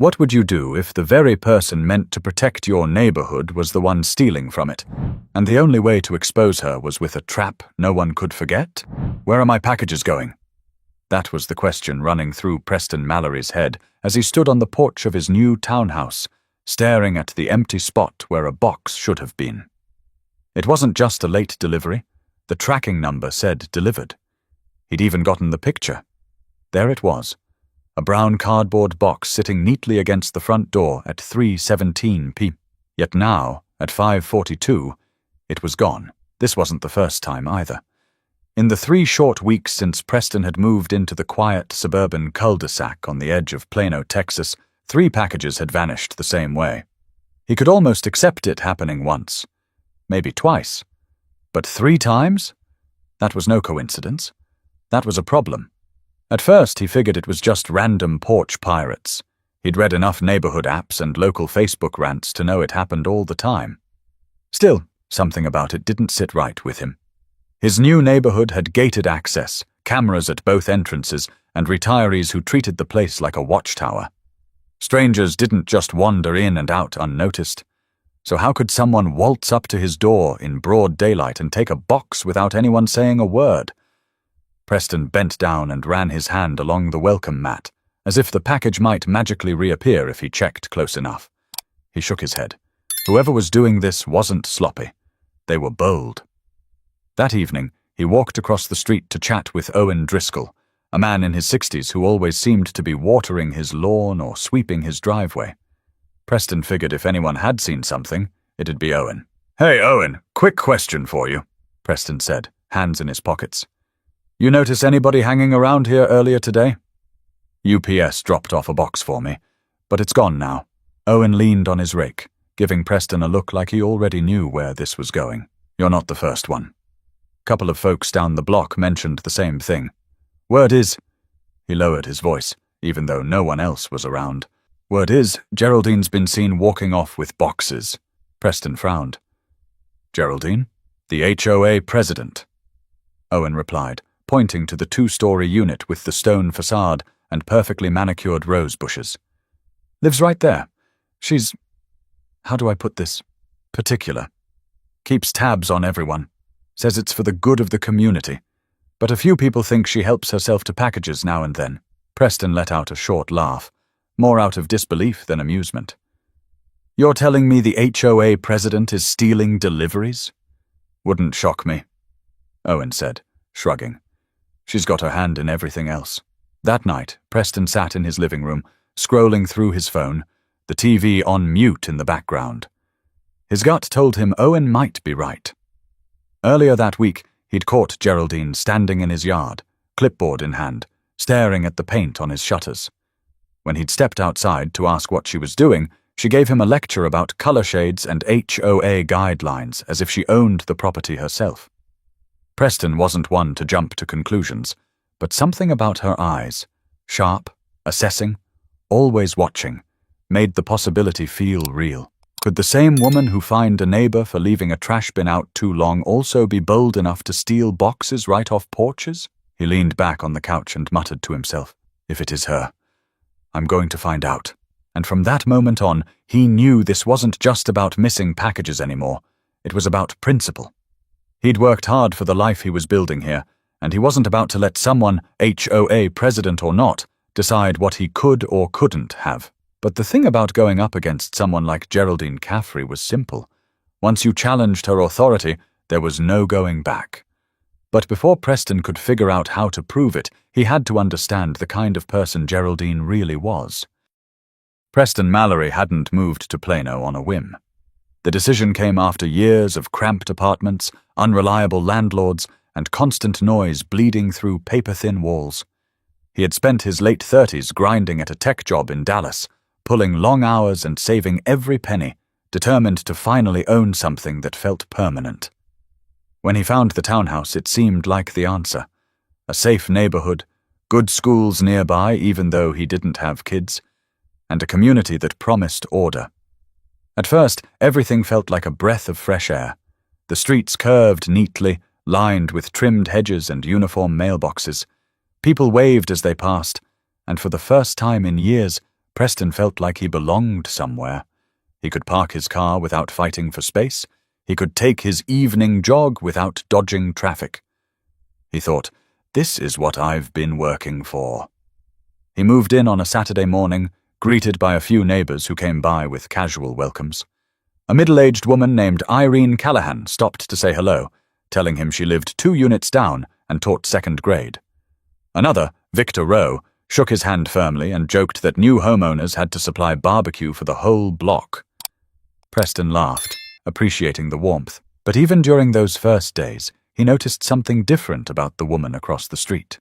What would you do if the very person meant to protect your neighborhood was the one stealing from it, and the only way to expose her was with a trap no one could forget? Where are my packages going? That was the question running through Preston Mallory's head as he stood on the porch of his new townhouse, staring at the empty spot where a box should have been. It wasn't just a late delivery. The tracking number said delivered. He'd even gotten the picture. There it was. A brown cardboard box sitting neatly against the front door at 3:17 p.m. Yet now, at 5:42, it was gone. This wasn't the first time either. In the 3 short weeks since Preston had moved into the quiet suburban cul-de-sac on the edge of Plano, Texas, 3 packages had vanished the same way. He could almost accept it happening once, maybe twice. But 3 times? That was no coincidence. That was a problem. At first, he figured it was just random porch pirates. He'd read enough neighborhood apps and local Facebook rants to know it happened all the time. Still, something about it didn't sit right with him. His new neighborhood had gated access, cameras at both entrances, and retirees who treated the place like a watchtower. Strangers didn't just wander in and out unnoticed. So how could someone waltz up to his door in broad daylight and take a box without anyone saying a word? Preston bent down and ran his hand along the welcome mat, as if the package might magically reappear if he checked close enough. He shook his head. Whoever was doing this wasn't sloppy. They were bold. That evening, he walked across the street to chat with Owen Driscoll, a man in his 60s who always seemed to be watering his lawn or sweeping his driveway. Preston figured if anyone had seen something, it'd be Owen. "Hey, Owen, quick question for you," Preston said, hands in his pockets. "You notice anybody hanging around here earlier today?" UPS dropped off a box for me, but it's gone now. Owen leaned on his rake, giving Preston a look like he already knew where this was going. "You're not the first one. Couple of folks down the block mentioned the same thing. Word is," he lowered his voice, even though no one else was around, "word is, Geraldine's been seen walking off with boxes." Preston frowned. "Geraldine? The HOA president," Owen replied, pointing to the 2-story unit with the stone facade and perfectly manicured rose bushes. "Lives right there. She's, how do I put this, particular. Keeps tabs on everyone. Says it's for the good of the community. But a few people think she helps herself to packages now and then." Preston let out a short laugh, more out of disbelief than amusement. "You're telling me the HOA president is stealing deliveries?" "Wouldn't shock me," Owen said, shrugging. "She's got her hand in everything else." That night, Preston sat in his living room, scrolling through his phone, the TV on mute in the background. His gut told him Owen might be right. Earlier that week, he'd caught Geraldine standing in his yard, clipboard in hand, staring at the paint on his shutters. When he'd stepped outside to ask what she was doing, she gave him a lecture about color shades and HOA guidelines as if she owned the property herself. Preston wasn't one to jump to conclusions, but something about her eyes, sharp, assessing, always watching, made the possibility feel real. Could the same woman who fined a neighbor for leaving a trash bin out too long also be bold enough to steal boxes right off porches? He leaned back on the couch and muttered to himself, "If it is her, I'm going to find out." And from that moment on, he knew this wasn't just about missing packages anymore. It was about principle. He'd worked hard for the life he was building here, and he wasn't about to let someone, HOA president or not, decide what he could or couldn't have. But the thing about going up against someone like Geraldine Caffrey was simple. Once you challenged her authority, there was no going back. But before Preston could figure out how to prove it, he had to understand the kind of person Geraldine really was. Preston Mallory hadn't moved to Plano on a whim. The decision came after years of cramped apartments, unreliable landlords, and constant noise bleeding through paper-thin walls. He had spent his late 30s grinding at a tech job in Dallas, pulling long hours and saving every penny, determined to finally own something that felt permanent. When he found the townhouse, it seemed like the answer. A safe neighborhood, good schools nearby even though he didn't have kids, and a community that promised order. At first, everything felt like a breath of fresh air. The streets curved neatly, lined with trimmed hedges and uniform mailboxes. People waved as they passed, and for the first time in years, Preston felt like he belonged somewhere. He could park his car without fighting for space. He could take his evening jog without dodging traffic. He thought, this is what I've been working for. He moved in on a Saturday morning, greeted by a few neighbors who came by with casual welcomes. A middle-aged woman named Irene Callahan stopped to say hello, telling him she lived 2 units down and taught 2nd grade. Another, Victor Rowe, shook his hand firmly and joked that new homeowners had to supply barbecue for the whole block. Preston laughed, appreciating the warmth, but even during those first days, he noticed something different about the woman across the street.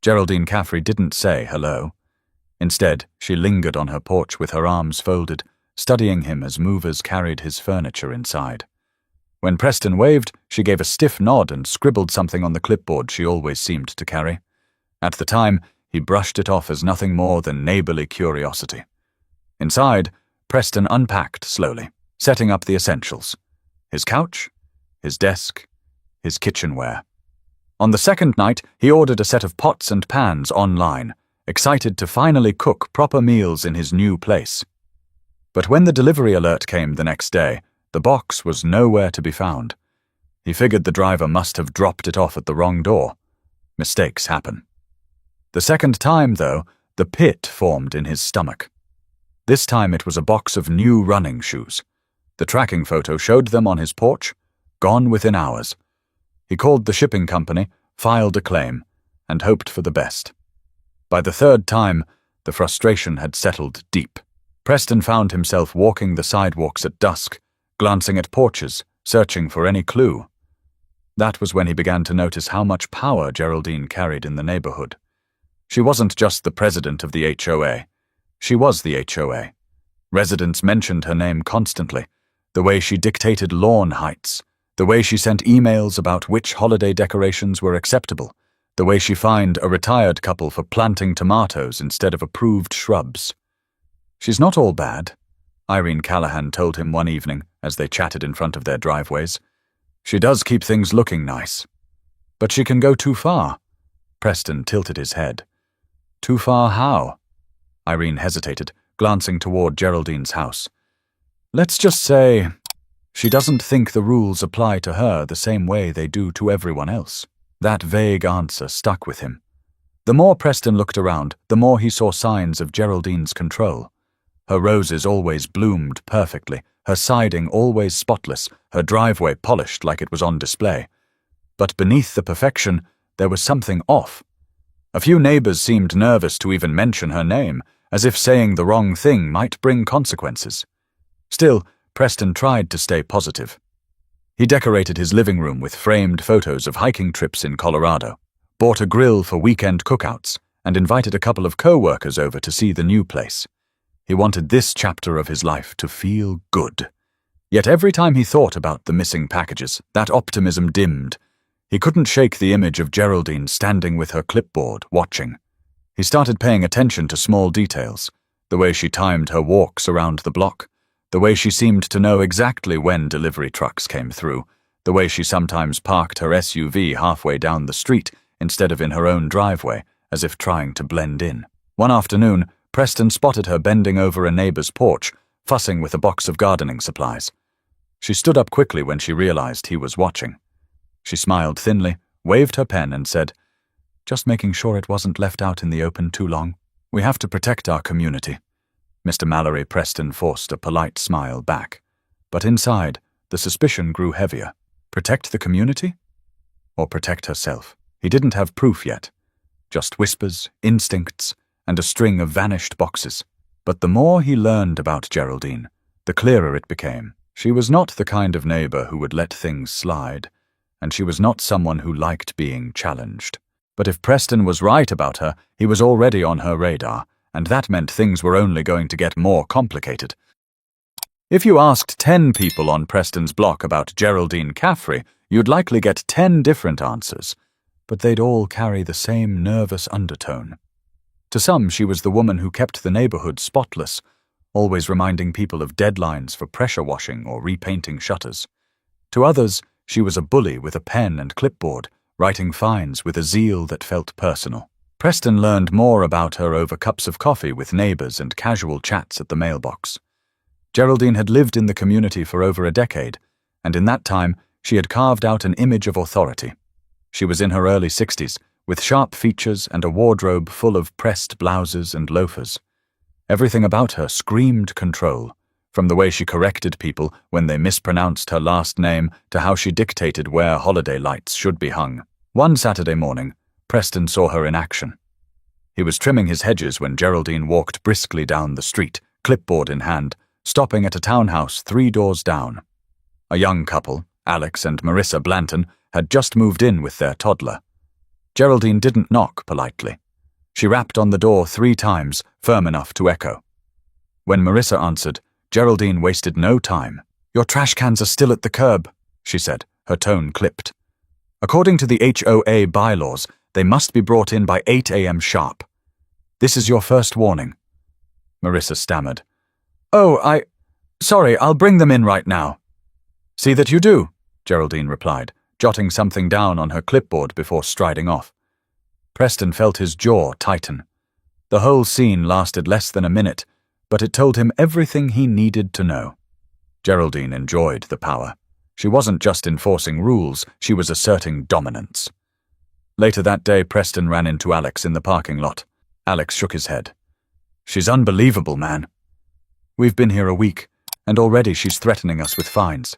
Geraldine Caffrey didn't say hello. Instead, she lingered on her porch with her arms folded, studying him as movers carried his furniture inside. When Preston waved, she gave a stiff nod and scribbled something on the clipboard she always seemed to carry. At the time, he brushed it off as nothing more than neighborly curiosity. Inside, Preston unpacked slowly, setting up the essentials: his couch, his desk, his kitchenware. On the second night, he ordered a set of pots and pans online, excited to finally cook proper meals in his new place. But when the delivery alert came the next day, the box was nowhere to be found. He figured the driver must have dropped it off at the wrong door. Mistakes happen. The second time, though, the pit formed in his stomach. This time it was a box of new running shoes. The tracking photo showed them on his porch, gone within hours. He called the shipping company, filed a claim, and hoped for the best. By the third time, the frustration had settled deep. Preston found himself walking the sidewalks at dusk, glancing at porches, searching for any clue. That was when he began to notice how much power Geraldine carried in the neighborhood. She wasn't just the president of the HOA. She was the HOA. Residents mentioned her name constantly, the way she dictated lawn heights, the way she sent emails about which holiday decorations were acceptable, the way she fined a retired couple for planting tomatoes instead of approved shrubs. She's not all bad, Irene Callahan told him one evening as they chatted in front of their driveways. She does keep things looking nice. But she can go too far. Preston tilted his head. Too far how? Irene hesitated, glancing toward Geraldine's house. Let's just say she doesn't think the rules apply to her the same way they do to everyone else. That vague answer stuck with him. The more Preston looked around, the more he saw signs of Geraldine's control. Her roses always bloomed perfectly, her siding always spotless, her driveway polished like it was on display. But beneath the perfection, there was something off. A few neighbors seemed nervous to even mention her name, as if saying the wrong thing might bring consequences. Still, Preston tried to stay positive. He decorated his living room with framed photos of hiking trips in Colorado, bought a grill for weekend cookouts, and invited a couple of co-workers over to see the new place. He wanted this chapter of his life to feel good. Yet every time he thought about the missing packages, that optimism dimmed. He couldn't shake the image of Geraldine standing with her clipboard, watching. He started paying attention to small details, the way she timed her walks around the block, the way she seemed to know exactly when delivery trucks came through, the way she sometimes parked her SUV halfway down the street instead of in her own driveway, as if trying to blend in. One afternoon, Preston spotted her bending over a neighbor's porch, fussing with a box of gardening supplies. She stood up quickly when she realized he was watching. She smiled thinly, waved her pen, and said, "Just making sure it wasn't left out in the open too long. We have to protect our community." Mr. Mallory Preston forced a polite smile back. But inside, the suspicion grew heavier. Protect the community? Or protect herself? He didn't have proof yet. Just whispers, instincts, and a string of vanished boxes. But the more he learned about Geraldine, the clearer it became. She was not the kind of neighbor who would let things slide, and she was not someone who liked being challenged. But if Preston was right about her, he was already on her radar, and that meant things were only going to get more complicated. If you asked 10 people on Preston's block about Geraldine Caffrey, you'd likely get 10 different answers, but they'd all carry the same nervous undertone. To some, she was the woman who kept the neighborhood spotless, always reminding people of deadlines for pressure washing or repainting shutters. To others, she was a bully with a pen and clipboard, writing fines with a zeal that felt personal. Preston learned more about her over cups of coffee with neighbors and casual chats at the mailbox. Geraldine had lived in the community for over a decade, and in that time she had carved out an image of authority. She was in her early 60s, with sharp features and a wardrobe full of pressed blouses and loafers. Everything about her screamed control, from the way she corrected people when they mispronounced her last name to how she dictated where holiday lights should be hung. One Saturday morning, Preston saw her in action. He was trimming his hedges when Geraldine walked briskly down the street, clipboard in hand, stopping at a townhouse 3 doors down. A young couple, Alex and Marissa Blanton, had just moved in with their toddler. Geraldine didn't knock politely. She rapped on the door 3 times, firm enough to echo. When Marissa answered, Geraldine wasted no time. "Your trash cans are still at the curb," she said, her tone clipped. "According to the HOA bylaws, they must be brought in by 8 a.m. sharp. This is your first warning." Marissa stammered. "Oh, sorry, I'll bring them in right now." "See that you do," Geraldine replied, jotting something down on her clipboard before striding off. Preston felt his jaw tighten. The whole scene lasted less than a minute, but it told him everything he needed to know. Geraldine enjoyed the power. She wasn't just enforcing rules, she was asserting dominance. Later that day, Preston ran into Alex in the parking lot. Alex shook his head. "She's unbelievable, man. We've been here a week, and already she's threatening us with fines.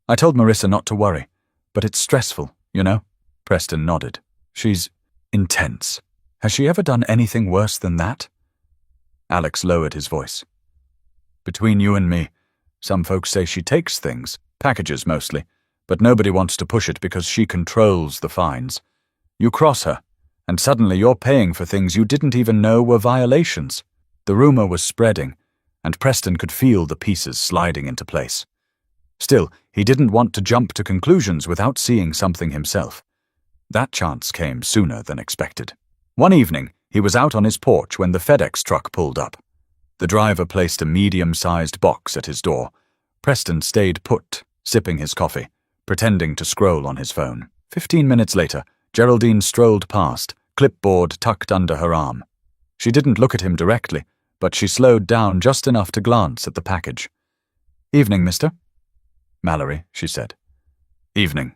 I told Marissa not to worry, but it's stressful, you know?" Preston nodded. "She's intense. Has she ever done anything worse than that?" Alex lowered his voice. "Between you and me, some folks say she takes things, packages mostly, but nobody wants to push it because she controls the fines. You cross her, and suddenly you're paying for things you didn't even know were violations." The rumor was spreading, and Preston could feel the pieces sliding into place. Still, he didn't want to jump to conclusions without seeing something himself. That chance came sooner than expected. One evening, he was out on his porch when the FedEx truck pulled up. The driver placed a medium-sized box at his door. Preston stayed put, sipping his coffee, pretending to scroll on his phone. 15 minutes later, Geraldine strolled past, clipboard tucked under her arm. She didn't look at him directly, but she slowed down just enough to glance at the package. "Evening, mister." "Mallory," she said. "Evening,"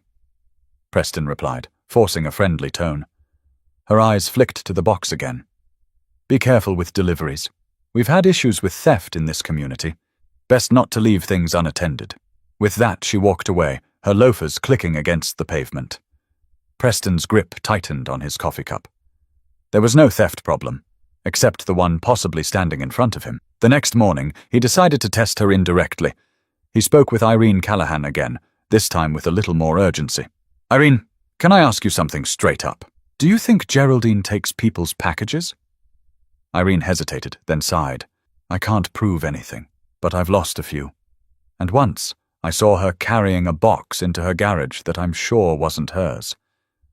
Preston replied, forcing a friendly tone. Her eyes flicked to the box again. "Be careful with deliveries. We've had issues with theft in this community. Best not to leave things unattended." With that, she walked away, her loafers clicking against the pavement. Preston's grip tightened on his coffee cup. There was no theft problem, except the one possibly standing in front of him. The next morning, he decided to test her indirectly. He spoke with Irene Callahan again, this time with a little more urgency. "Irene, can I ask you something straight up? Do you think Geraldine takes people's packages?" Irene hesitated, then sighed. "I can't prove anything, but I've lost a few. And once, I saw her carrying a box into her garage that I'm sure wasn't hers.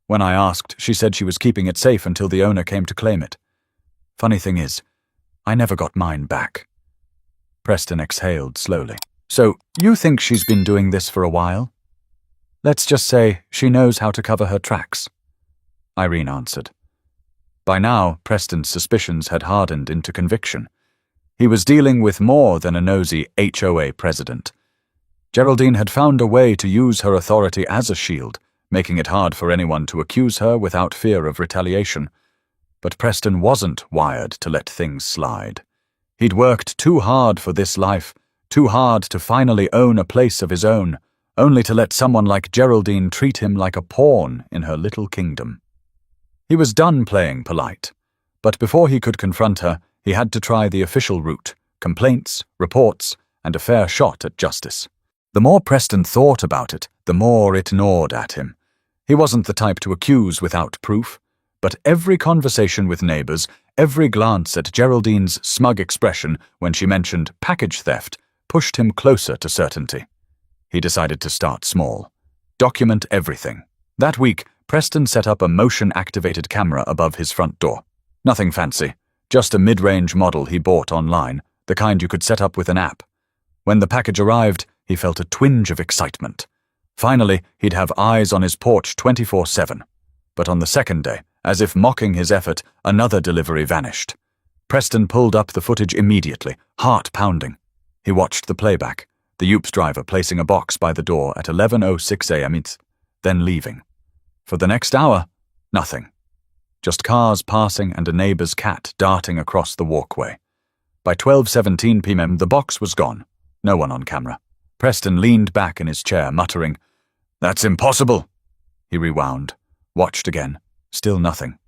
When I asked, she said she was keeping it safe until the owner came to claim it. Funny thing is, I never got mine back." Preston exhaled slowly. "So, you think she's been doing this for a while?" "Let's just say she knows how to cover her tracks," Irene answered. By now, Preston's suspicions had hardened into conviction. He was dealing with more than a nosy HOA president. Geraldine had found a way to use her authority as a shield, making it hard for anyone to accuse her without fear of retaliation. But Preston wasn't wired to let things slide. He'd worked too hard for this life, too hard to finally own a place of his own, only to let someone like Geraldine treat him like a pawn in her little kingdom. He was done playing polite, but before he could confront her, he had to try the official route: complaints, reports, and a fair shot at justice. The more Preston thought about it, the more it gnawed at him. He wasn't the type to accuse without proof, but every conversation with neighbors, every glance at Geraldine's smug expression when she mentioned package theft, pushed him closer to certainty. He decided to start small. Document everything. That week, Preston set up a motion-activated camera above his front door. Nothing fancy, just a mid-range model he bought online, the kind you could set up with an app. When the package arrived, he felt a twinge of excitement. Finally, he'd have eyes on his porch 24/7. But on the second day, As if mocking his effort, another delivery vanished. Preston pulled up the footage immediately, heart pounding. He watched the playback, the UPS driver placing a box by the door at 11:06 a.m., then leaving. For the next hour, nothing. Just cars passing and a neighbor's cat darting across the walkway. By 12:17 p.m. the box was gone. No one on camera. Preston leaned back in his chair, muttering, "That's impossible." He rewound, watched again. Still nothing.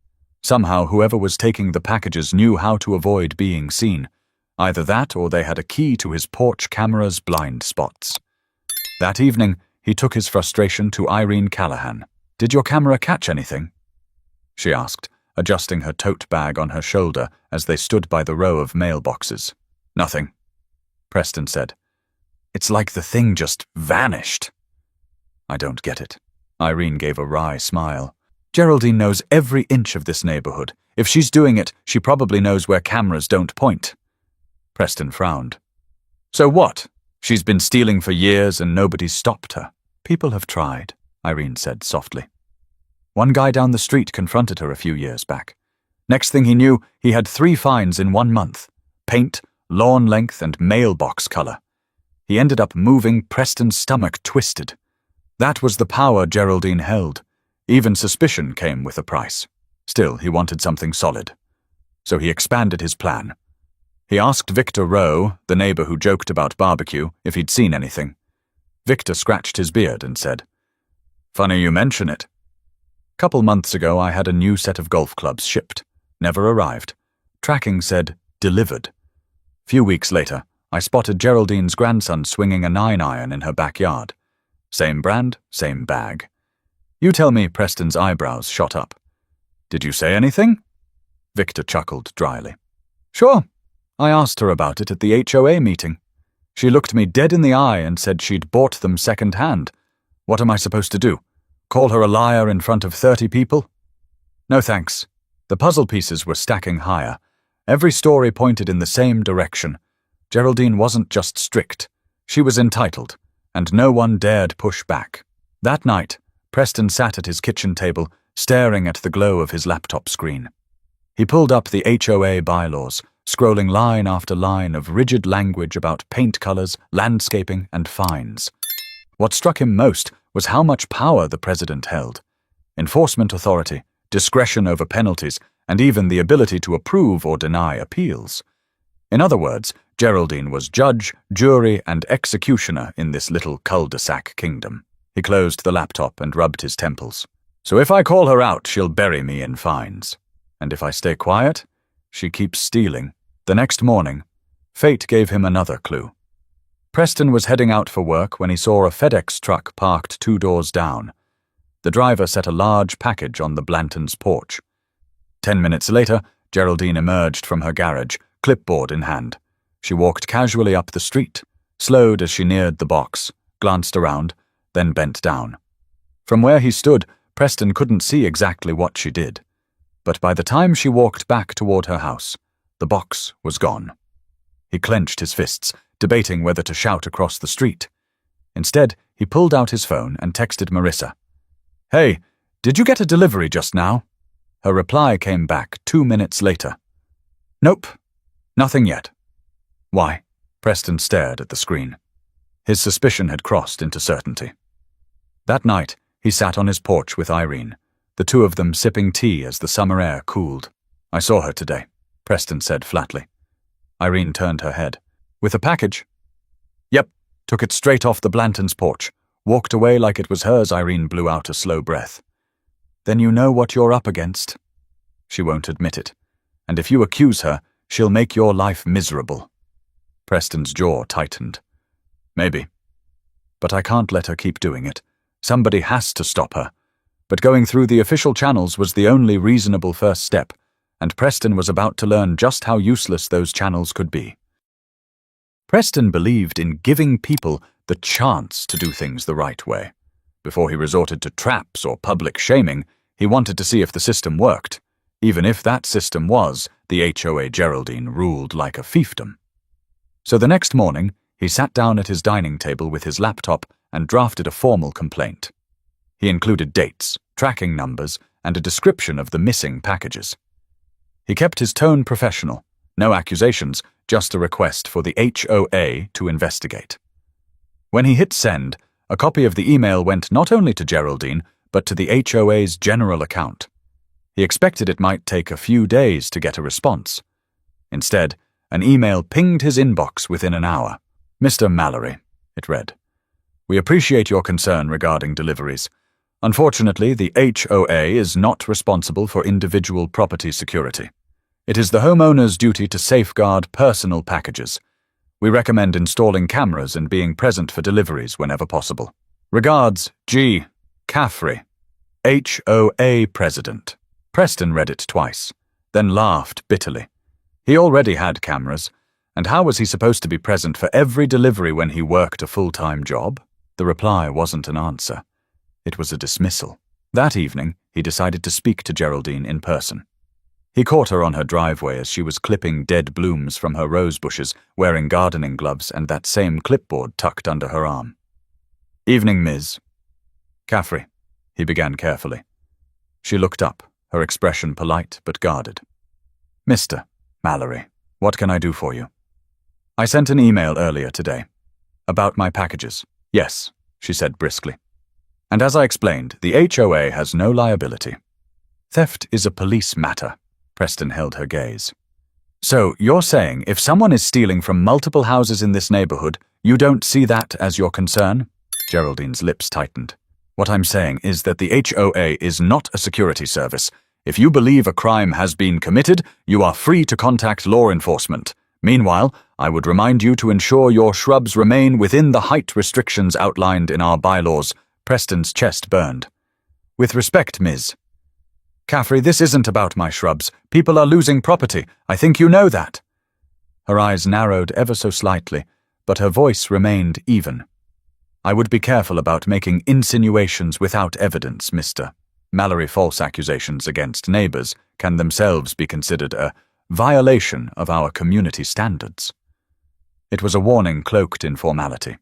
Somehow whoever was taking the packages knew how to avoid being seen. Either that or they had a key to his porch camera's blind spots. That evening, he took his frustration to Irene Callahan. "Did your camera catch anything?" she asked, adjusting her tote bag on her shoulder as they stood by the row of mailboxes. "Nothing," Preston said. "It's like the thing just vanished." "I don't get it." Irene gave a wry smile. "Geraldine knows every inch of this neighborhood. If she's doing it, she probably knows where cameras don't point." Preston frowned. "So what? She's been stealing for years and nobody's stopped her." "People have tried," Irene said softly. "One guy down the street confronted her a few years back. Next thing he knew, he had 3 fines in 1 month. Paint, lawn length, and mailbox color. He ended up moving. Preston's stomach twisted. That was the power Geraldine held. Even suspicion came with a price. Still, he wanted something solid. So he expanded his plan. He asked Victor Rowe, the neighbor who joked about barbecue, if he'd seen anything. Victor scratched his beard and said, "Funny you mention it. Couple months ago I had a new set of golf clubs shipped. Never arrived. Tracking said, delivered. Few weeks later, I spotted Geraldine's grandson swinging a 9-iron in her backyard. Same brand, same bag. You tell me." Preston's eyebrows shot up. "Did you say anything?" Victor chuckled dryly. "Sure. I asked her about it at the HOA meeting. She looked me dead in the eye and said she'd bought them second-hand. What am I supposed to do? Call her a liar in front of 30 people? No thanks." The puzzle pieces were stacking higher. Every story pointed in the same direction. Geraldine wasn't just strict. She was entitled, and no one dared push back. That night, Preston sat at his kitchen table, staring at the glow of his laptop screen. He pulled up the HOA bylaws, scrolling line after line of rigid language about paint colors, landscaping, and fines. What struck him most was how much power the president held. Enforcement authority, discretion over penalties, and even the ability to approve or deny appeals. In other words, Geraldine was judge, jury, and executioner in this little cul-de-sac kingdom. He closed the laptop and rubbed his temples. "So if I call her out, she'll bury me in fines. And if I stay quiet, she keeps stealing." The next morning, fate gave him another clue. Preston was heading out for work when he saw a FedEx truck parked 2 doors down. The driver set a large package on the Blantons' porch. 10 minutes later, Geraldine emerged from her garage, clipboard in hand. She walked casually up the street, slowed as she neared the box, glanced around, then bent down. From where he stood, Preston couldn't see exactly what she did. But by the time she walked back toward her house, the box was gone. He clenched his fists, debating whether to shout across the street. Instead, he pulled out his phone and texted Marissa. "Hey, did you get a delivery just now?" Her reply came back 2 minutes later. "Nope, nothing yet." "Why?" Preston stared at the screen. His suspicion had crossed into certainty. That night, he sat on his porch with Irene, the two of them sipping tea as the summer air cooled. "I saw her today," Preston said flatly. Irene turned her head. "With a package?" "Yep, took it straight off the Blantons' porch. Walked away like it was hers." Irene blew out a slow breath. "Then you know what you're up against." "She won't admit it. And if you accuse her, she'll make your life miserable." Preston's jaw tightened. "Maybe. But I can't let her keep doing it. Somebody has to stop her." But going through the official channels was the only reasonable first step, and Preston was about to learn just how useless those channels could be. Preston believed in giving people the chance to do things the right way. Before he resorted to traps or public shaming, he wanted to see if the system worked, even if that system was the HOA Geraldine ruled like a fiefdom. So the next morning, he sat down at his dining table with his laptop and drafted a formal complaint. He included dates, tracking numbers, and a description of the missing packages. He kept his tone professional. No accusations, just a request for the HOA to investigate. When he hit send, a copy of the email went not only to Geraldine, but to the HOA's general account. He expected it might take a few days to get a response. Instead, an email pinged his inbox within an hour. "Mr. Mallory," it read. "We appreciate your concern regarding deliveries. Unfortunately, the HOA is not responsible for individual property security. It is the homeowner's duty to safeguard personal packages. We recommend installing cameras and being present for deliveries whenever possible. Regards, G. Caffrey, HOA President." Preston read it twice, then laughed bitterly. He already had cameras, and how was he supposed to be present for every delivery when he worked a full-time job? The reply wasn't an answer. It was a dismissal. That evening, he decided to speak to Geraldine in person. He caught her on her driveway as she was clipping dead blooms from her rose bushes, wearing gardening gloves and that same clipboard tucked under her arm. "Evening, Ms. Caffrey," he began carefully. She looked up, her expression polite but guarded. "Mr. Mallory, what can I do for you?" "I sent an email earlier today. About my packages." "Yes," she said briskly. "And as I explained, the HOA has no liability. Theft is a police matter." Preston held her gaze. "So, you're saying if someone is stealing from multiple houses in this neighborhood, you don't see that as your concern?" Geraldine's lips tightened. "What I'm saying is that the HOA is not a security service. If you believe a crime has been committed, you are free to contact law enforcement. Meanwhile, I would remind you to ensure your shrubs remain within the height restrictions outlined in our bylaws." Preston's chest burned. "With respect, Ms. Caffrey, this isn't about my shrubs. People are losing property. I think you know that." Her eyes narrowed ever so slightly, but her voice remained even. "I would be careful about making insinuations without evidence, Mr. Mallory. False accusations against neighbors can themselves be considered a violation of our community standards." It was a warning cloaked in formality.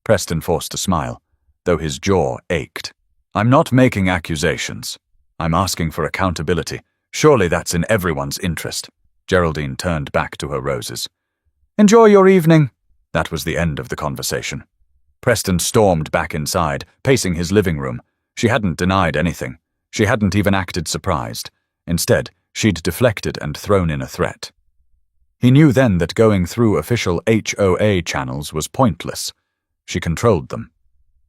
Preston forced a smile, though his jaw ached. "I'm not making accusations. I'm asking for accountability. Surely that's in everyone's interest." Geraldine turned back to her roses. "Enjoy your evening." That was the end of the conversation. Preston stormed back inside, pacing his living room. She hadn't denied anything. She hadn't even acted surprised. Instead, she'd deflected and thrown in a threat. He knew then that going through official HOA channels was pointless. She controlled them.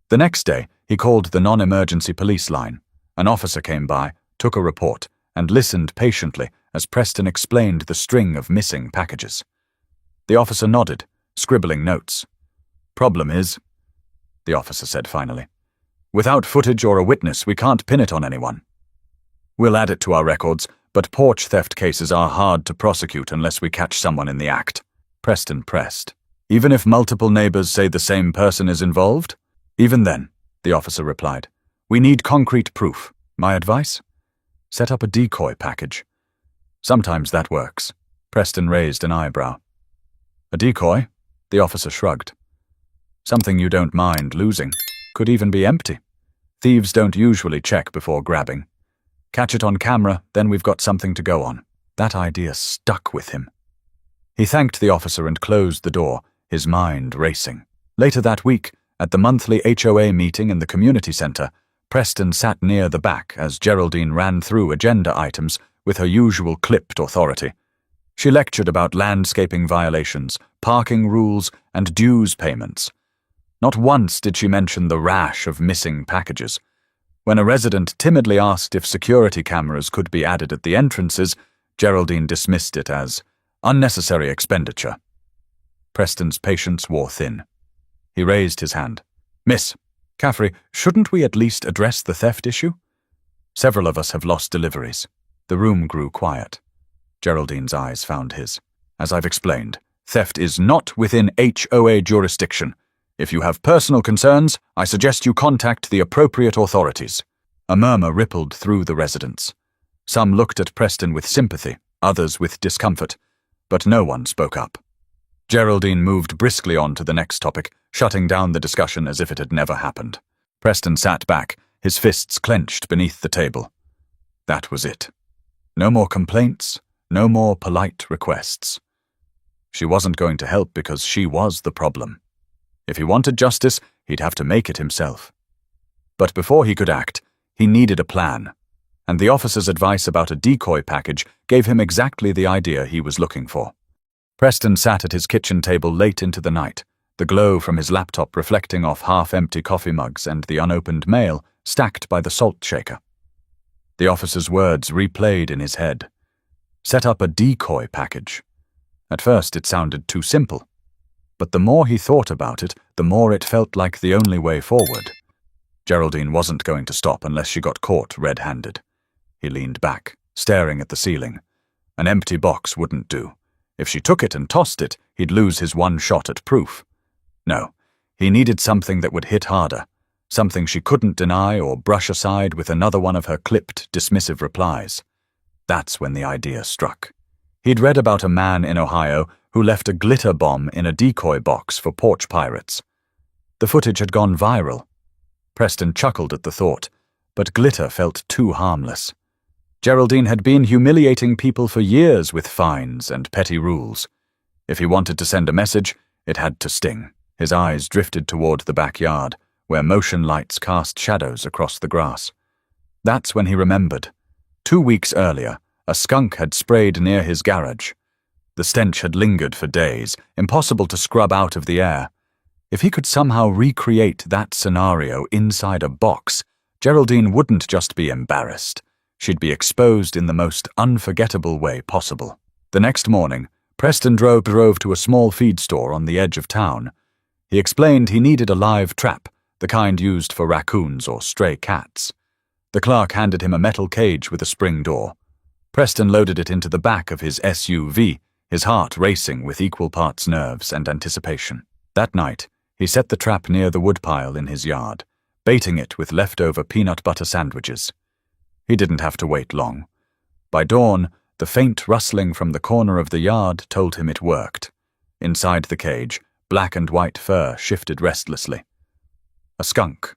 The next day, he called the non-emergency police line. An officer came by, took a report, and listened patiently as Preston explained the string of missing packages. The officer nodded, scribbling notes. "Problem is," the officer said finally, "without footage or a witness, we can't pin it on anyone. We'll add it to our records, but porch theft cases are hard to prosecute unless we catch someone in the act." Preston pressed. "Even if multiple neighbors say the same person is involved?" "Even then," the officer replied. "We need concrete proof. My advice? Set up a decoy package. Sometimes that works." Preston raised an eyebrow. "A decoy?" The officer shrugged. "Something you don't mind losing. Could even be empty. Thieves don't usually check before grabbing. Catch it on camera, then we've got something to go on." That idea stuck with him. He thanked the officer and closed the door, his mind racing. Later that week, at the monthly HOA meeting in the community center, Preston sat near the back as Geraldine ran through agenda items with her usual clipped authority. She lectured about landscaping violations, parking rules, and dues payments. Not once did she mention the rash of missing packages. When a resident timidly asked if security cameras could be added at the entrances, Geraldine dismissed it as unnecessary expenditure. Preston's patience wore thin. He raised his hand. "Miss Caffrey, shouldn't we at least address the theft issue? Several of us have lost deliveries." The room grew quiet. Geraldine's eyes found his. "As I've explained, theft is not within HOA jurisdiction. If you have personal concerns, I suggest you contact the appropriate authorities." A murmur rippled through the residents. Some looked at Preston with sympathy, others with discomfort, but no one spoke up. Geraldine moved briskly on to the next topic, shutting down the discussion as if it had never happened. Preston sat back, his fists clenched beneath the table. That was it. No more complaints, no more polite requests. She wasn't going to help because she was the problem. If he wanted justice, he'd have to make it himself. But before he could act, he needed a plan, and the officer's advice about a decoy package gave him exactly the idea he was looking for. Preston sat at his kitchen table late into the night, the glow from his laptop reflecting off half-empty coffee mugs and the unopened mail stacked by the salt shaker. The officer's words replayed in his head. Set up a decoy package. At first it sounded too simple, but the more he thought about it, the more it felt like the only way forward. Geraldine wasn't going to stop unless she got caught red-handed. He leaned back, staring at the ceiling. An empty box wouldn't do. If she took it and tossed it, he'd lose his one shot at proof. No, he needed something that would hit harder, something she couldn't deny or brush aside with another one of her clipped, dismissive replies. That's when the idea struck. He'd read about a man in Ohio who left a glitter bomb in a decoy box for porch pirates. The footage had gone viral. Preston chuckled at the thought, but glitter felt too harmless. Geraldine had been humiliating people for years with fines and petty rules. If he wanted to send a message, it had to sting. His eyes drifted toward the backyard, where motion lights cast shadows across the grass. That's when he remembered. 2 weeks earlier, a skunk had sprayed near his garage. The stench had lingered for days, impossible to scrub out of the air. If he could somehow recreate that scenario inside a box, Geraldine wouldn't just be embarrassed. She'd be exposed in the most unforgettable way possible. The next morning, Preston drove to a small feed store on the edge of town. He explained he needed a live trap, the kind used for raccoons or stray cats. The clerk handed him a metal cage with a spring door. Preston loaded it into the back of his SUV, his heart racing with equal parts nerves and anticipation. That night, he set the trap near the woodpile in his yard, baiting it with leftover peanut butter sandwiches. He didn't have to wait long. By dawn, the faint rustling from the corner of the yard told him it worked. Inside the cage, black and white fur shifted restlessly. A skunk,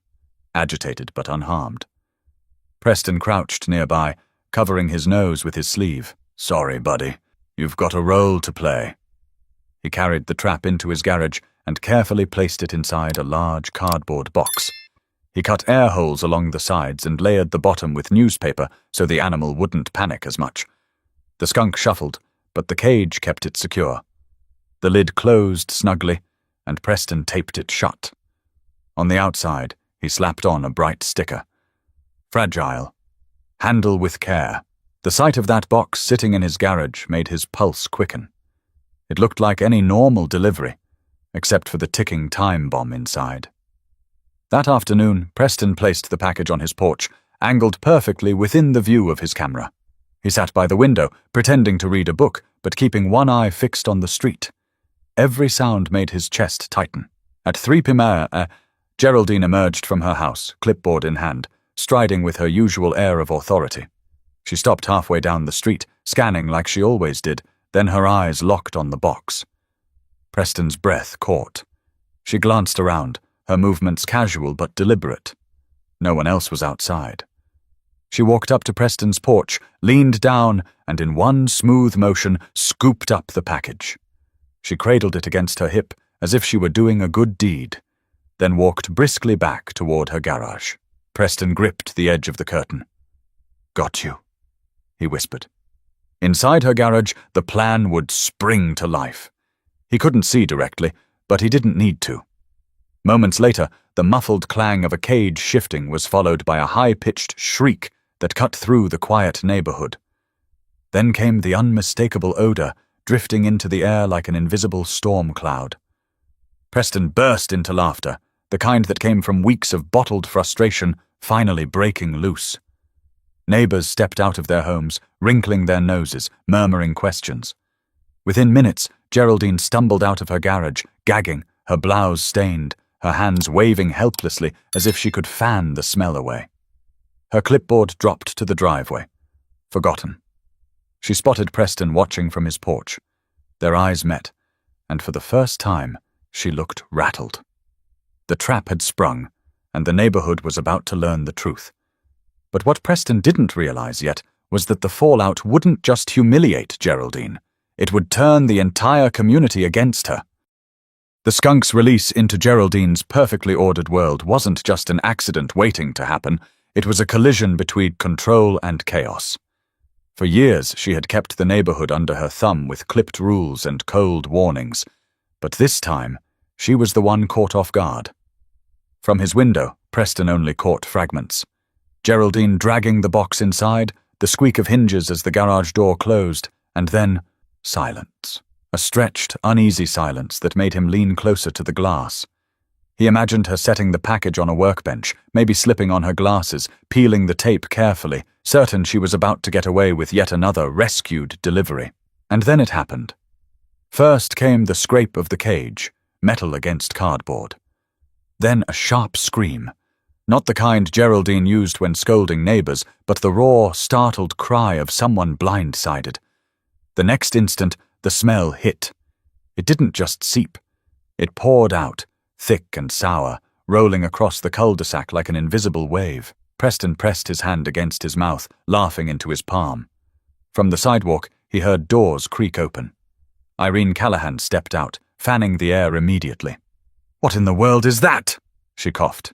agitated but unharmed. Preston crouched nearby, covering his nose with his sleeve. "Sorry, buddy. You've got a role to play." He carried the trap into his garage and carefully placed it inside a large cardboard box. He cut air holes along the sides and layered the bottom with newspaper so the animal wouldn't panic as much. The skunk shuffled, but the cage kept it secure. The lid closed snugly, and Preston taped it shut. On the outside, he slapped on a bright sticker. Fragile. Handle with care. The sight of that box sitting in his garage made his pulse quicken. It looked like any normal delivery, except for the ticking time bomb inside. That afternoon, Preston placed the package on his porch, angled perfectly within the view of his camera. He sat by the window, pretending to read a book, but keeping one eye fixed on the street. Every sound made his chest tighten. At 3 p.m, Geraldine emerged from her house, clipboard in hand, striding with her usual air of authority. She stopped halfway down the street, scanning like she always did, then her eyes locked on the box. Preston's breath caught. She glanced around, her movements casual but deliberate. No one else was outside. She walked up to Preston's porch, leaned down, and in one smooth motion scooped up the package. She cradled it against her hip as if she were doing a good deed, then walked briskly back toward her garage. Preston gripped the edge of the curtain. "Got you," he whispered. Inside her garage, the plan would spring to life. He couldn't see directly, but he didn't need to. Moments later, the muffled clang of a cage shifting was followed by a high-pitched shriek that cut through the quiet neighborhood. Then came the unmistakable odor, drifting into the air like an invisible storm cloud. Preston burst into laughter, the kind that came from weeks of bottled frustration finally breaking loose. Neighbors stepped out of their homes, wrinkling their noses, murmuring questions. Within minutes, Geraldine stumbled out of her garage, gagging, her blouse stained, her hands waving helplessly as if she could fan the smell away. Her clipboard dropped to the driveway. Forgotten. She spotted Preston watching from his porch. Their eyes met, and for the first time, she looked rattled. The trap had sprung, and the neighborhood was about to learn the truth. But what Preston didn't realize yet was that the fallout wouldn't just humiliate Geraldine. It would turn the entire community against her. The skunk's release into Geraldine's perfectly ordered world wasn't just an accident waiting to happen, it was a collision between control and chaos. For years, she had kept the neighborhood under her thumb with clipped rules and cold warnings. But this time, she was the one caught off guard. From his window, Preston only caught fragments. Geraldine dragging the box inside, the squeak of hinges as the garage door closed, and then silence. A stretched, uneasy silence that made him lean closer to the glass. He imagined her setting the package on a workbench, maybe slipping on her glasses, peeling the tape carefully, certain she was about to get away with yet another rescued delivery. And then it happened. First came the scrape of the cage, metal against cardboard. Then a sharp scream. Not the kind Geraldine used when scolding neighbors, but the raw, startled cry of someone blindsided. The next instant, the smell hit. It didn't just seep. It poured out, thick and sour, rolling across the cul-de-sac like an invisible wave. Preston pressed his hand against his mouth, laughing into his palm. From the sidewalk, he heard doors creak open. Irene Callahan stepped out, fanning the air immediately. "What in the world is that?" she coughed.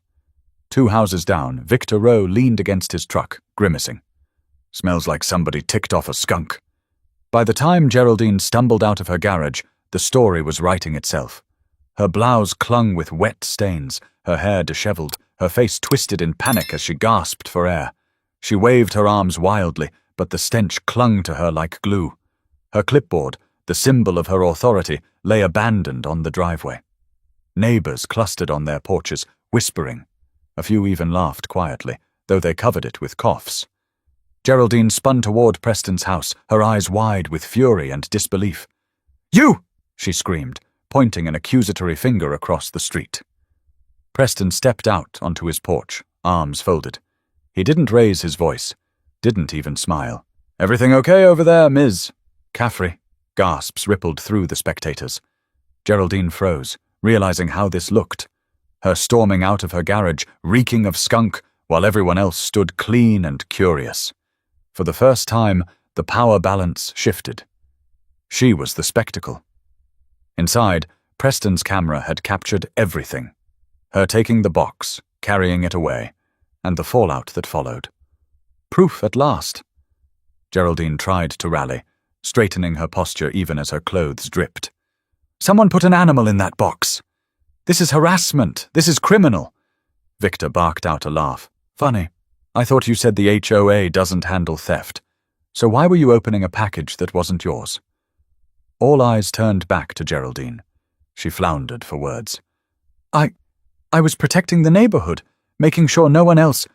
2 houses down, Victor Rowe leaned against his truck, grimacing. "Smells like somebody ticked off a skunk." By the time Geraldine stumbled out of her garage, the story was writing itself. Her blouse clung with wet stains, her hair disheveled, her face twisted in panic as she gasped for air. She waved her arms wildly, but the stench clung to her like glue. Her clipboard, the symbol of her authority, lay abandoned on the driveway. Neighbors clustered on their porches, whispering. A few even laughed quietly, though they covered it with coughs. Geraldine spun toward Preston's house, her eyes wide with fury and disbelief. "You!" she screamed, pointing an accusatory finger across the street. Preston stepped out onto his porch, arms folded. He didn't raise his voice, didn't even smile. "Everything okay over there, Ms. Caffrey?" Gasps rippled through the spectators. Geraldine froze, realizing how this looked. Her storming out of her garage, reeking of skunk, while everyone else stood clean and curious. For the first time, the power balance shifted. She was the spectacle. Inside, Preston's camera had captured everything. Her taking the box, carrying it away, and the fallout that followed. Proof at last. Geraldine tried to rally, straightening her posture even as her clothes dripped. "Someone put an animal in that box. This is harassment. This is criminal." Victor barked out a laugh. "Funny. I thought you said the HOA doesn't handle theft. So why were you opening a package that wasn't yours?" All eyes turned back to Geraldine. She floundered for words. I was protecting the neighborhood, making sure no one else—"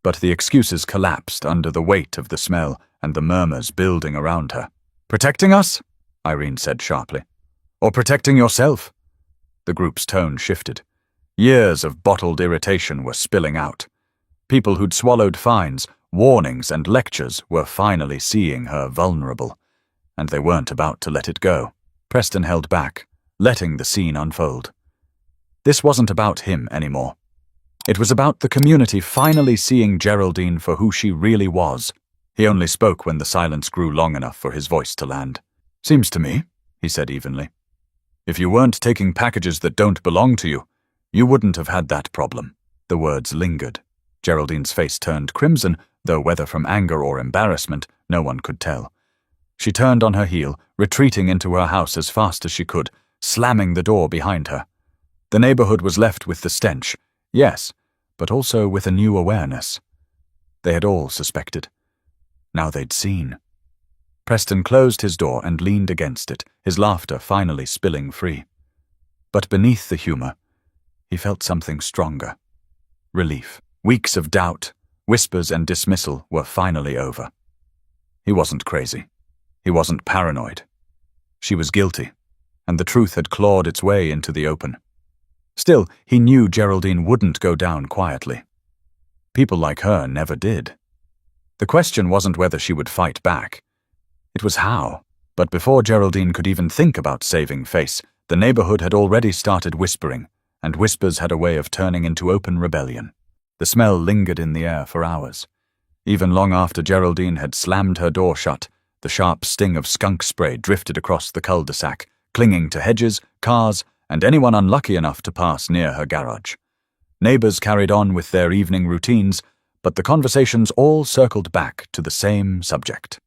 But the excuses collapsed under the weight of the smell and the murmurs building around her. "Protecting us?" Irene said sharply. "Or protecting yourself?" The group's tone shifted. Years of bottled irritation were spilling out. People who'd swallowed fines, warnings, and lectures were finally seeing her vulnerable, and they weren't about to let it go. Preston held back, letting the scene unfold. This wasn't about him anymore. It was about the community finally seeing Geraldine for who she really was. He only spoke when the silence grew long enough for his voice to land. "Seems to me," he said evenly, "if you weren't taking packages that don't belong to you, you wouldn't have had that problem." The words lingered. Geraldine's face turned crimson, though whether from anger or embarrassment, no one could tell. She turned on her heel, retreating into her house as fast as she could, slamming the door behind her. The neighborhood was left with the stench, yes, but also with a new awareness. They had all suspected. Now they'd seen. Preston closed his door and leaned against it, his laughter finally spilling free. But beneath the humor, he felt something stronger. Relief. Weeks of doubt, whispers and dismissal were finally over. He wasn't crazy. He wasn't paranoid. She was guilty, and the truth had clawed its way into the open. Still, he knew Geraldine wouldn't go down quietly. People like her never did. The question wasn't whether she would fight back. It was how. But before Geraldine could even think about saving face, the neighborhood had already started whispering, and whispers had a way of turning into open rebellion. The smell lingered in the air for hours. Even long after Geraldine had slammed her door shut, the sharp sting of skunk spray drifted across the cul-de-sac, clinging to hedges, cars, and anyone unlucky enough to pass near her garage. Neighbors carried on with their evening routines, but the conversations all circled back to the same subject.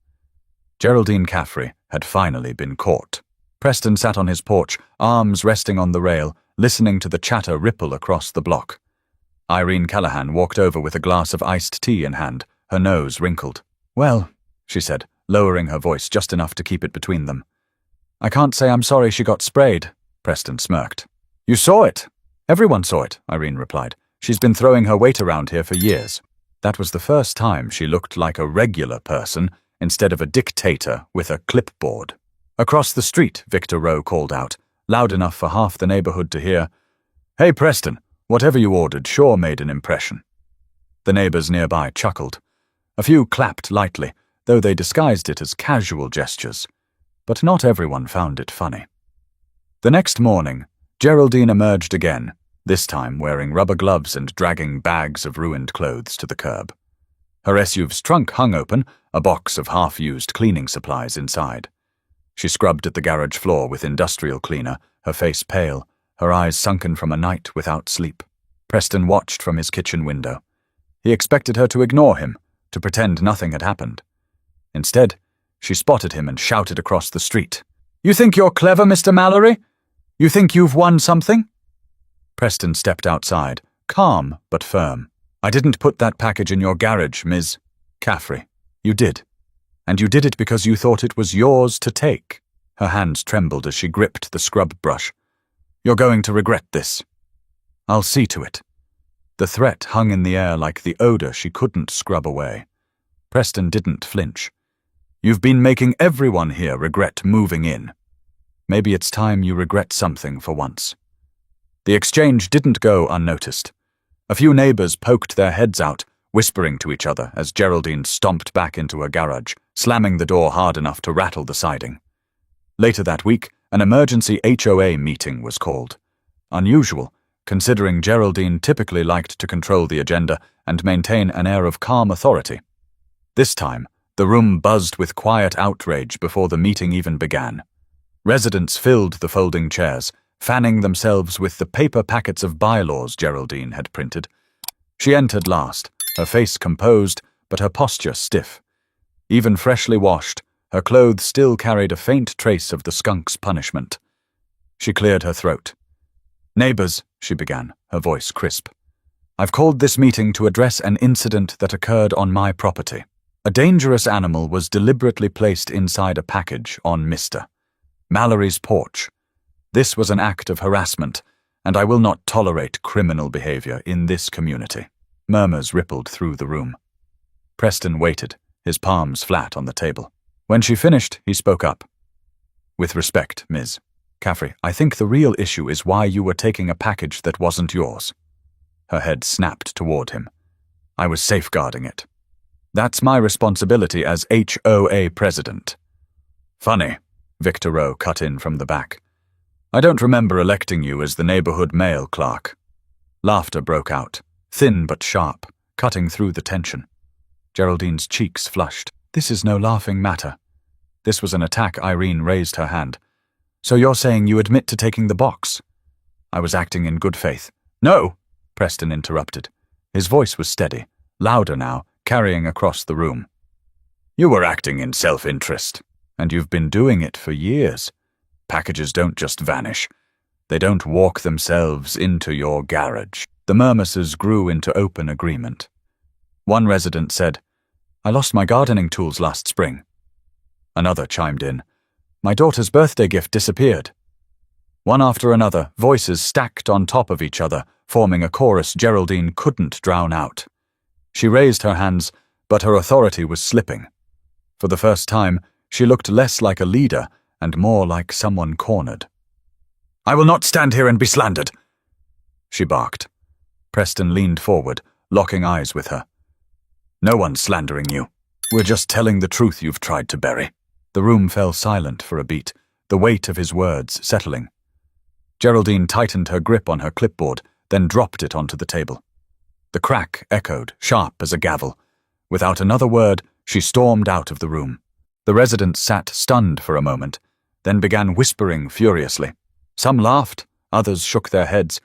Geraldine Caffrey had finally been caught. Preston sat on his porch, arms resting on the rail, listening to the chatter ripple across the block. Irene Callahan walked over with a glass of iced tea in hand, her nose wrinkled. "Well," she said, lowering her voice just enough to keep it between them. "I can't say I'm sorry she got sprayed," Preston smirked. "You saw it." "Everyone saw it," Irene replied. "She's been throwing her weight around here for years." That was the first time she looked like a regular person instead of a dictator with a clipboard. Across the street, Victor Rowe called out, loud enough for half the neighborhood to hear, "Hey, Preston, whatever you ordered sure made an impression." The neighbors nearby chuckled. A few clapped lightly, though they disguised it as casual gestures. But not everyone found it funny. The next morning, Geraldine emerged again, this time wearing rubber gloves and dragging bags of ruined clothes to the curb. Her SUV's trunk hung open, a box of half-used cleaning supplies inside. She scrubbed at the garage floor with industrial cleaner, her face pale, her eyes sunken from a night without sleep. Preston watched from his kitchen window. He expected her to ignore him, to pretend nothing had happened. Instead, she spotted him and shouted across the street, "You think you're clever, Mr. Mallory? You think you've won something?" Preston stepped outside, calm but firm. "I didn't put that package in your garage, Ms. Caffrey. You did. And you did it because you thought it was yours to take." Her hands trembled as she gripped the scrub brush. "You're going to regret this. I'll see to it." The threat hung in the air like the odor she couldn't scrub away. Preston didn't flinch. "You've been making everyone here regret moving in. Maybe it's time you regret something for once." The exchange didn't go unnoticed. A few neighbors poked their heads out, whispering to each other as Geraldine stomped back into her garage, slamming the door hard enough to rattle the siding. Later that week, an emergency HOA meeting was called. Unusual, considering Geraldine typically liked to control the agenda and maintain an air of calm authority. This time, the room buzzed with quiet outrage before the meeting even began. Residents filled the folding chairs, fanning themselves with the paper packets of bylaws Geraldine had printed. She entered last, her face composed, but her posture stiff. Even freshly washed, her clothes still carried a faint trace of the skunk's punishment. She cleared her throat. "Neighbors," she began, her voice crisp. "I've called this meeting to address an incident that occurred on my property. A dangerous animal was deliberately placed inside a package on Mr. Mallory's porch. This was an act of harassment, and I will not tolerate criminal behavior in this community." Murmurs rippled through the room. Preston waited, his palms flat on the table. When she finished, he spoke up. "With respect, Ms. Caffrey, I think the real issue is why you were taking a package that wasn't yours." Her head snapped toward him. "I was safeguarding it. That's my responsibility as HOA president." "Funny," Victor Rowe cut in from the back. "I don't remember electing you as the neighborhood mail clerk." Laughter broke out, thin but sharp, cutting through the tension. Geraldine's cheeks flushed. "This is no laughing matter." This was an attack. Irene raised her hand. "So you're saying you admit to taking the box?" "I was acting in good faith." "No," Preston interrupted. His voice was steady, louder now, carrying across the room. "You were acting in self-interest, and you've been doing it for years. Packages don't just vanish. They don't walk themselves into your garage." The murmurs grew into open agreement. One resident said, "I lost my gardening tools last spring." Another chimed in, "My daughter's birthday gift disappeared." One after another, voices stacked on top of each other, forming a chorus Geraldine couldn't drown out. She raised her hands, but her authority was slipping. For the first time, she looked less like a leader and more like someone cornered. "I will not stand here and be slandered," she barked. Preston leaned forward, locking eyes with her. "No one's slandering you. We're just telling the truth you've tried to bury." The room fell silent for a beat, the weight of his words settling. Geraldine tightened her grip on her clipboard, then dropped it onto the table. The crack echoed, sharp as a gavel. Without another word, she stormed out of the room. The residents sat stunned for a moment, then began whispering furiously. Some laughed, others shook their heads,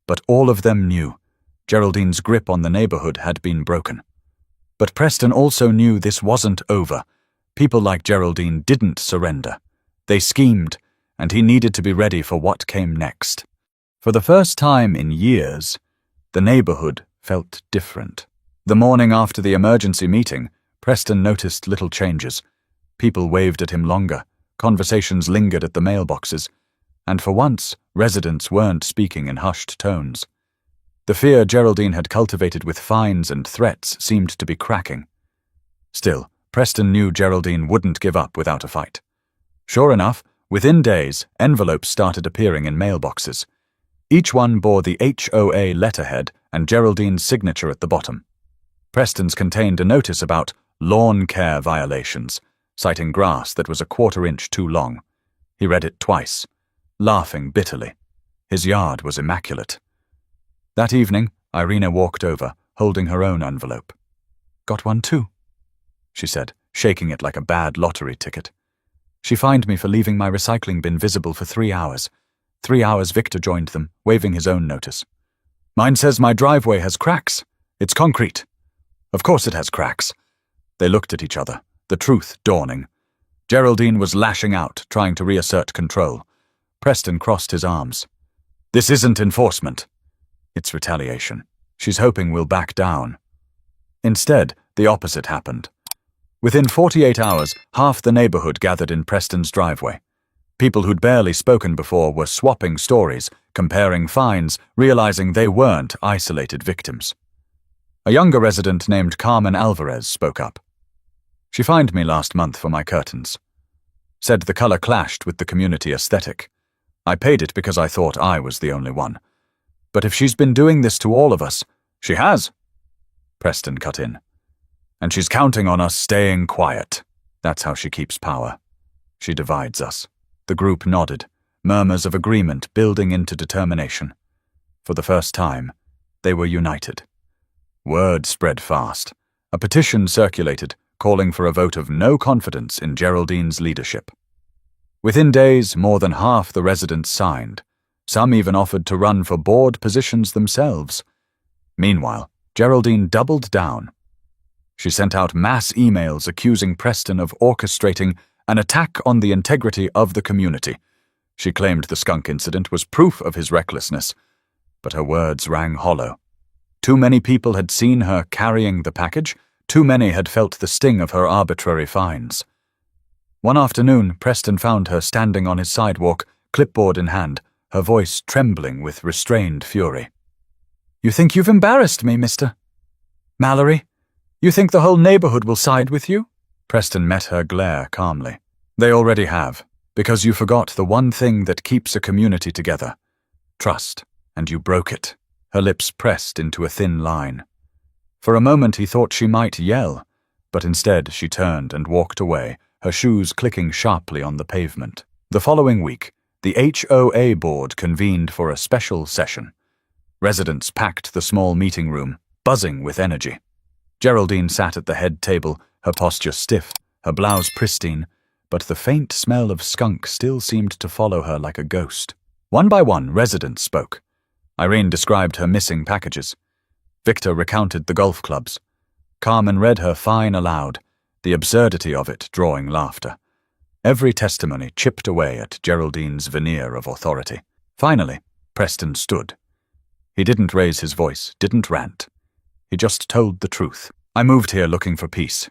but all of them knew Geraldine's grip on the neighborhood had been broken. But Preston also knew this wasn't over. People like Geraldine didn't surrender. They schemed, and he needed to be ready for what came next. For the first time in years, the neighborhood felt different. The morning after the emergency meeting, Preston noticed little changes. People waved at him longer, conversations lingered at the mailboxes, and for once, residents weren't speaking in hushed tones. The fear Geraldine had cultivated with fines and threats seemed to be cracking. Still, Preston knew Geraldine wouldn't give up without a fight. Sure enough, within days, envelopes started appearing in mailboxes. Each one bore the HOA letterhead and Geraldine's signature at the bottom. Preston's contained a notice about lawn care violations, citing grass that was a quarter-inch too long. He read it twice, laughing bitterly. His yard was immaculate. That evening, Irina walked over, holding her own envelope. "Got one too," she said, shaking it like a bad lottery ticket. "She fined me for leaving my recycling bin visible for 3 hours. 3 hours Victor joined them, waving his own notice. Mine says my driveway has cracks. It's concrete." "Of course it has cracks." They looked at each other, the truth dawning. Geraldine was lashing out, trying to reassert control. Preston crossed his arms. "This isn't enforcement. It's retaliation. She's hoping we'll back down." Instead, the opposite happened. Within 48 hours, half the neighborhood gathered in Preston's driveway. People who'd barely spoken before were swapping stories, comparing fines, realizing they weren't isolated victims. A younger resident named Carmen Alvarez spoke up. "She fined me last month for my curtains. Said the color clashed with the community aesthetic. I paid it because I thought I was the only one. But if she's been doing this to all of us..." "She has," Preston cut in. "And she's counting on us staying quiet. That's how she keeps power. She divides us." The group nodded, murmurs of agreement building into determination. For the first time, they were united. Word spread fast. A petition circulated, calling for a vote of no confidence in Geraldine's leadership. Within days, more than half the residents signed. Some even offered to run for board positions themselves. Meanwhile, Geraldine doubled down. She sent out mass emails accusing Preston of orchestrating an attack on the integrity of the community. She claimed the Skunk incident was proof of his recklessness, but her words rang hollow. Too many people had seen her carrying the package, too many had felt the sting of her arbitrary fines. One afternoon, Preston found her standing on his sidewalk, clipboard in hand, her voice trembling with restrained fury. "You think you've embarrassed me, Mr. Mallory? You think the whole neighborhood will side with you?" Preston met her glare calmly. "They already have, because you forgot the one thing that keeps a community together. Trust, and you broke it." Her lips pressed into a thin line. For a moment he thought she might yell, but instead she turned and walked away, her shoes clicking sharply on the pavement. The following week, the HOA board convened for a special session. Residents packed the small meeting room, buzzing with energy. Geraldine sat at the head table, her posture stiff, her blouse pristine, but the faint smell of skunk still seemed to follow her like a ghost. One by one, residents spoke. Irene described her missing packages. Victor recounted the golf clubs. Carmen read her fine aloud, the absurdity of it drawing laughter. Every testimony chipped away at Geraldine's veneer of authority. Finally, Preston stood. He didn't raise his voice, didn't rant. He just told the truth. "I moved here looking for peace,"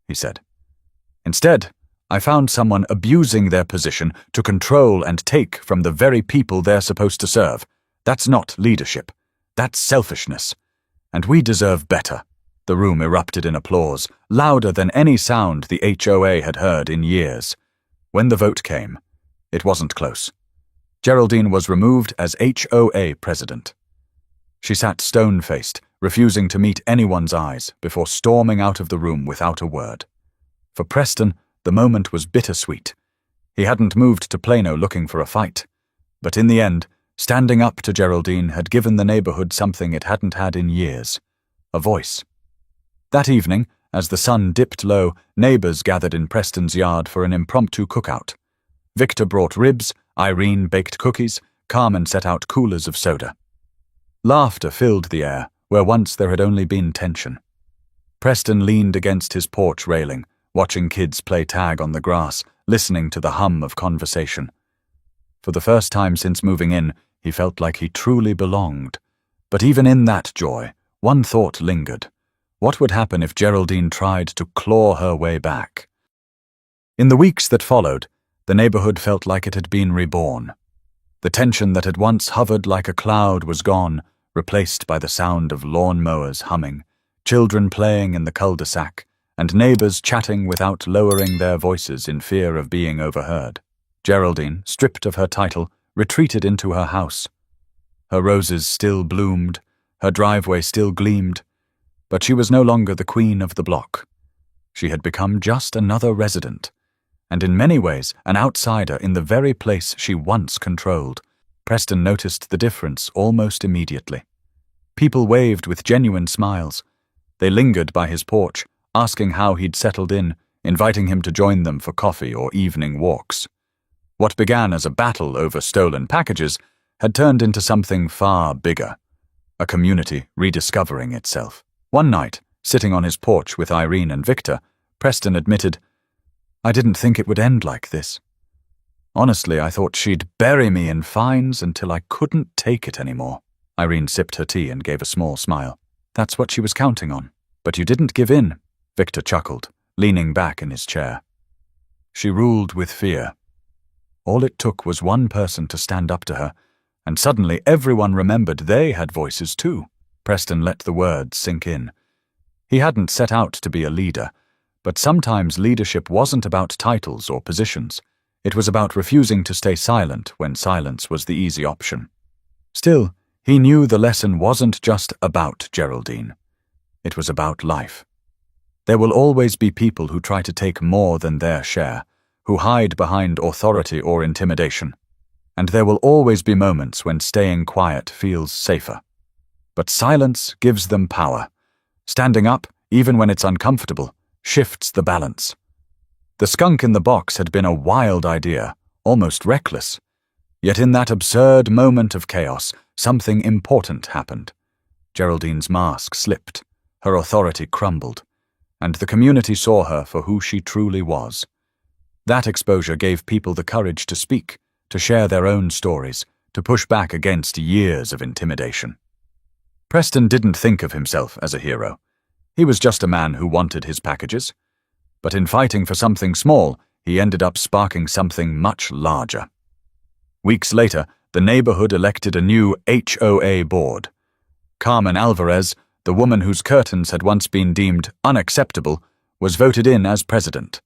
he said. "Instead, I found someone abusing their position to control and take from the very people they're supposed to serve. That's not leadership. That's selfishness. And we deserve better." The room erupted in applause, louder than any sound the HOA had heard in years. When the vote came, it wasn't close. Geraldine was removed as HOA president. She sat stone-faced, refusing to meet anyone's eyes before storming out of the room without a word. For Preston, the moment was bittersweet. He hadn't moved to Plano looking for a fight. But in the end, standing up to Geraldine had given the neighborhood something it hadn't had in years: a voice. That evening, As the sun dipped low, neighbors gathered in Preston's yard for an impromptu cookout. Victor brought ribs, Irene baked cookies, Carmen set out coolers of soda. Laughter filled the air, where once there had only been tension. Preston leaned against his porch railing, watching kids play tag on the grass, listening to the hum of conversation. For the first time since moving in, he felt like he truly belonged. But even in that joy, one thought lingered. What would happen if Geraldine tried to claw her way back? In the weeks that followed, the neighborhood felt like it had been reborn. The tension that had once hovered like a cloud was gone, replaced by the sound of lawn mowers humming, children playing in the cul-de-sac, and neighbors chatting without lowering their voices in fear of being overheard. Geraldine, stripped of her title, retreated into her house. Her roses still bloomed, her driveway still gleamed, but she was no longer the queen of the block. She had become just another resident, and in many ways an outsider in the very place she once controlled. Preston noticed the difference almost immediately. People waved with genuine smiles. They lingered by his porch, asking how he'd settled in, inviting him to join them for coffee or evening walks. What began as a battle over stolen packages had turned into something far bigger, a community rediscovering itself. One night, sitting on his porch with Irene and Victor, Preston admitted, "I didn't think it would end like this. Honestly, I thought she'd bury me in fines until I couldn't take it anymore." Irene sipped her tea and gave a small smile. "That's what she was counting on. But you didn't give in," Victor chuckled, leaning back in his chair. "She ruled with fear. All it took was one person to stand up to her, and suddenly everyone remembered they had voices too." Preston let the words sink in. He hadn't set out to be a leader, but sometimes leadership wasn't about titles or positions. It was about refusing to stay silent when silence was the easy option. Still, he knew the lesson wasn't just about Geraldine. It was about life. There will always be people who try to take more than their share, who hide behind authority or intimidation. And there will always be moments when staying quiet feels safer. But silence gives them power. Standing up, even when it's uncomfortable, shifts the balance. The skunk in the box had been a wild idea, almost reckless. Yet in that absurd moment of chaos, something important happened. Geraldine's mask slipped, her authority crumbled, and the community saw her for who she truly was. That exposure gave people the courage to speak, to share their own stories, to push back against years of intimidation. Preston didn't think of himself as a hero. He was just a man who wanted his packages. But in fighting for something small, he ended up sparking something much larger. Weeks later, the neighborhood elected a new HOA board. Carmen Alvarez, the woman whose curtains had once been deemed unacceptable, was voted in as president.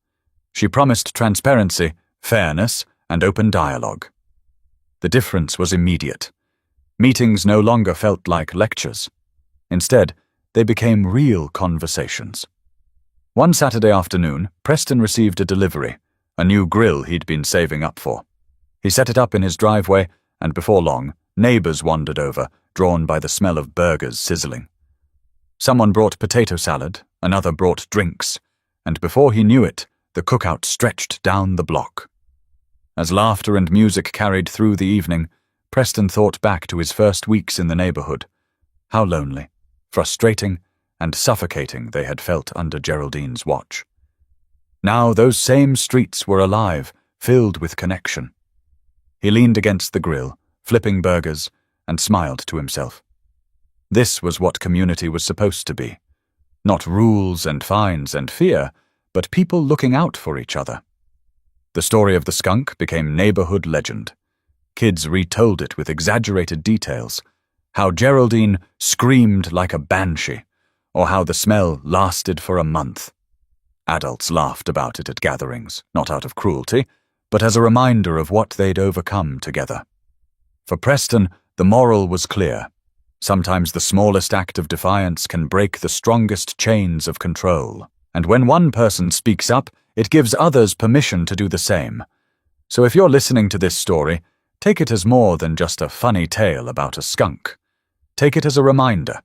She promised transparency, fairness, and open dialogue. The difference was immediate. Meetings no longer felt like lectures. Instead, they became real conversations. One Saturday afternoon, Preston received a delivery, a new grill he'd been saving up for. He set it up in his driveway, and before long, neighbors wandered over, drawn by the smell of burgers sizzling. Someone brought potato salad, another brought drinks, and before he knew it, the cookout stretched down the block. As laughter and music carried through the evening, Preston thought back to his first weeks in the neighborhood. How lonely, frustrating, and suffocating they had felt under Geraldine's watch. Now those same streets were alive, filled with connection. He leaned against the grill, flipping burgers, and smiled to himself. This was what community was supposed to be. Not rules and fines and fear, but people looking out for each other. The story of the skunk became neighborhood legend. Kids retold it with exaggerated details, how Geraldine screamed like a banshee, or how the smell lasted for a month. Adults laughed about it at gatherings, not out of cruelty, but as a reminder of what they'd overcome together. For Preston, the moral was clear. Sometimes the smallest act of defiance can break the strongest chains of control, and when one person speaks up, it gives others permission to do the same. So if you're listening to this story, take it as more than just a funny tale about a skunk. Take it as a reminder.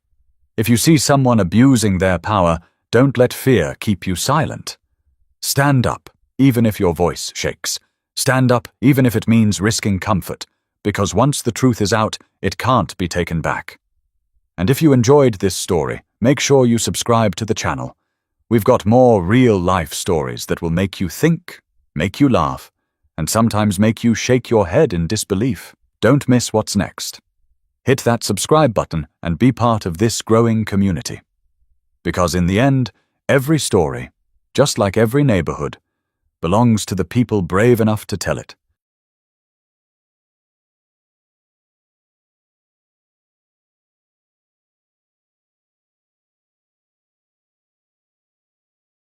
If you see someone abusing their power, Don't let fear keep you silent. Stand up, even if your voice shakes. Stand up, even if it means risking comfort, because once the truth is out, it can't be taken back. And if you enjoyed this story, make sure you subscribe to the channel. We've got more real-life stories that will make you think, make you laugh, and sometimes make you shake your head in disbelief. Don't miss what's next. Hit that subscribe button and be part of this growing community. Because in the end, every story, just like every neighborhood, belongs to the people brave enough to tell it.